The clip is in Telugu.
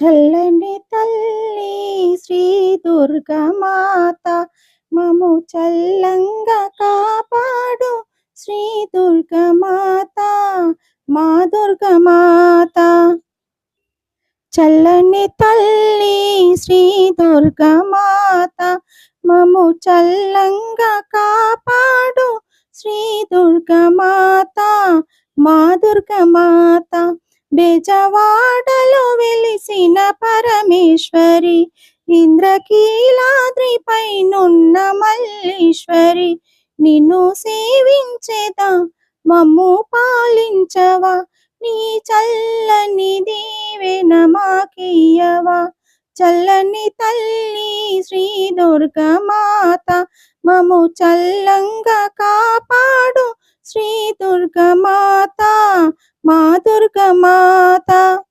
చల్లని తల్లి శ్రీ దుర్గామాత మము చల్లంగా కాపాడు శ్రీ దుర్గామాత మా దుర్గామాత. చల్లని తల్లి శ్రీ దుర్గామాత మము చల్లంగా కాపాడు శ్రీ దుర్గామాత మా దుర్గామాత. బెజవాడలో వెలిసిన పరమేశ్వరి, ఇంద్రకీలాద్రిపై నున్న మల్లీశ్వరి, నిన్ను సేవించేదా మమ్ము పాలించవా, నీ చల్లని దీవెన మాకియ్యవా. చల్లని తల్లి శ్రీ దుర్గామాత మము చల్లంగా కాపాడు శ్రీ దుర్గామాత మా దుర్గామాత.